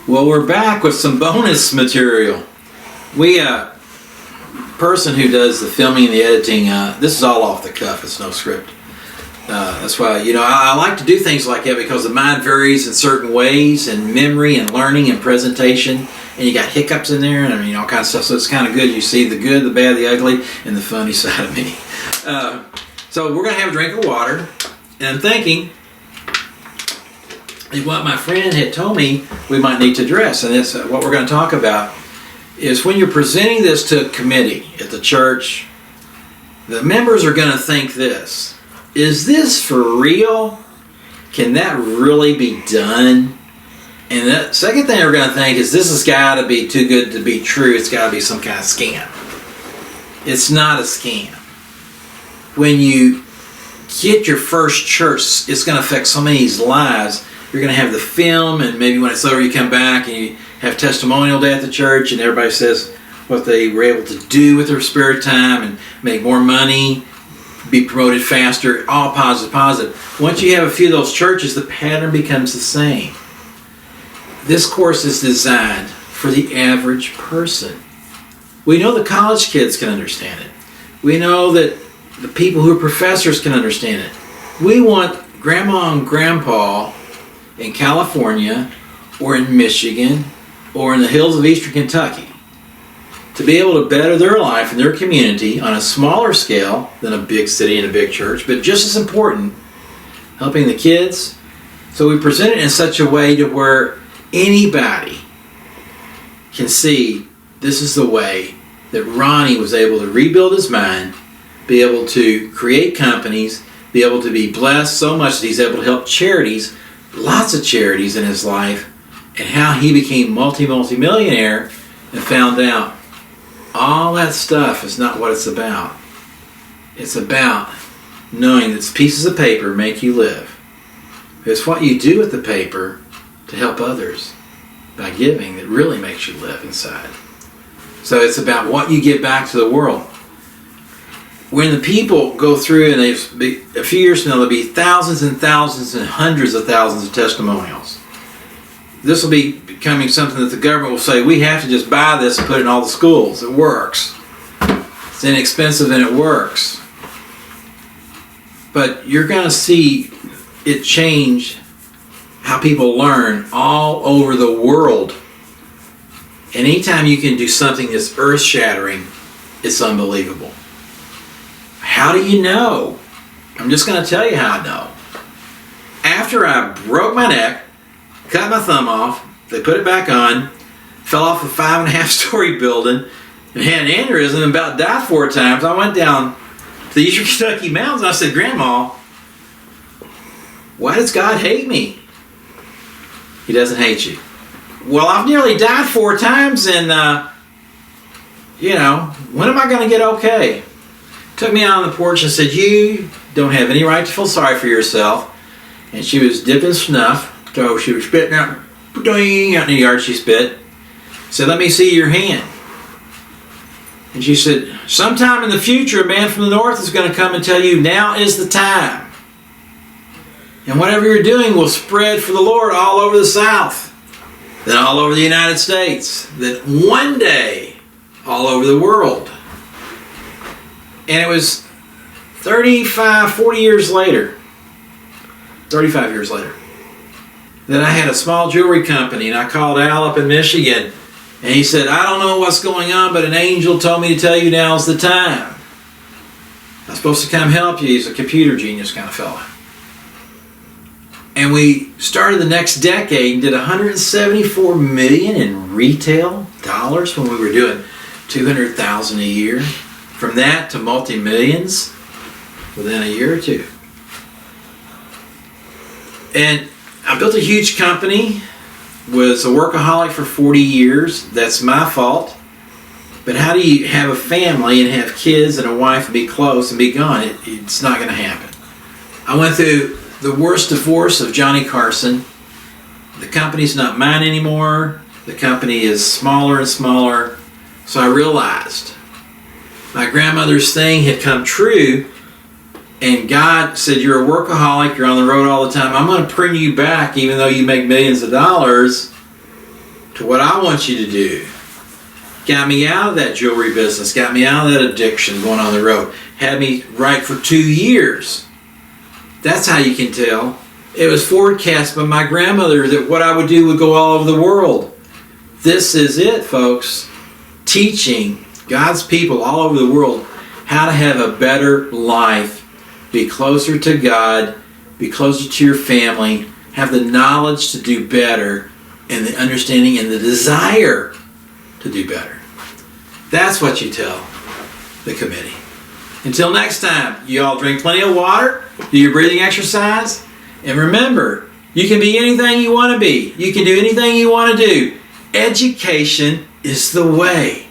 Well, we're back with some bonus material. We, person who does the filming and the editing, this is all off the cuff, it's no script. That's why, I like to do things like that because the mind varies in certain ways, and memory and learning and presentation, and you got hiccups in there, and all kinds of stuff, so it's kind of good. You see the good, the bad, the ugly, and the funny side of me. So we're going to have a drink of water, and I'm thinking, what my friend had told me we might need to address, and that's what we're going to talk about, is when you're presenting this to a committee at the church, the members are going to think this: is this for real? Can that really be done? And the second thing they're going to think is this has got to be too good to be true. It's got to be some kind of scam. It's not a scam. When you get your first church, it's going to affect so many lives. You're going to have the film, and maybe when it's over you come back and you have testimonial day at the church and everybody says what they were able to do with their spare time and make more money, be promoted faster, all positive, positive. Once you have a few of those churches, the pattern becomes the same. This course is designed for the average person. We know the college kids can understand it. We know that the people who are professors can understand it. We want grandma and grandpa in California or in Michigan or in the hills of eastern Kentucky to be able to better their life and their community on a smaller scale than a big city and a big church, but just as important, helping the kids. So we present it in such a way to where anybody can see this is the way that Ronnie was able to rebuild his mind, be able to create companies, be able to be blessed so much that he's able to help charities, lots of charities in his life, and how he became multi-millionaire and found out all that stuff is not what it's about. It's about knowing that pieces of paper make you live. It's what you do with the paper to help others by giving that really makes you live inside. So it's about what you give back to the world. When the people go through, and a few years from now, there'll be thousands and thousands and hundreds of thousands of testimonials. This will be becoming something that the government will say, we have to just buy this and put it in all the schools. It works. It's inexpensive and it works. But you're going to see it change how people learn all over the world. And anytime you can do something that's earth-shattering, it's unbelievable. How do you know? I'm just going to tell you how I know. After I broke my neck, cut my thumb off, they put it back on, fell off a 5.5-story building, and had an aneurysm and about died 4 times, I went down to the Eastern Kentucky mountains and I said, Grandma, why does God hate me? He doesn't hate you. Well, I've nearly died 4 times, and when am I going to get okay? Took me out on the porch and said, you don't have any right to feel sorry for yourself. And she was dipping snuff, so she was spitting out in the yard she spit. Said, let me see your hand. And she said, sometime in the future, a man from the north is going to come and tell you, now is the time. And whatever you're doing will spread for the Lord all over the South, then all over the United States, then one day all over the world. And it was 35 years later, that I had a small jewelry company, and I called Al up in Michigan, and he said, I don't know what's going on, but an angel told me to tell you now's the time. I'm supposed to come help you. He's a computer genius kind of fella. And we started the next decade and did $174 million in retail dollars when we were doing $200,000 a year. From that to multi-millions within a year or two. And I built a huge company, was a workaholic for 40 years. That's my fault. But how do you have a family and have kids and a wife and be close and be gone? It's not going to happen. I went through the worst divorce of Johnny Carson. The company's not mine anymore. The company is smaller and smaller. So I realized my grandmother's thing had come true, and God said, you're a workaholic, you're on the road all the time. I'm going to bring you back even though you make millions of dollars. to what I want you to do. Got me out of that jewelry business, got me out of that addiction going on the road, had me right for 2 years. That's how you can tell. It was forecast by my grandmother that what I would do would go all over the world. This is it, folks. Teaching God's people all over the world how to have a better life, be closer to God, be closer to your family, have the knowledge to do better, and the understanding and the desire to do better. That's what you tell the committee. Until next time, you all drink plenty of water, do your breathing exercise, and remember, you can be anything you want to be. You can do anything you want to do. Education is the way.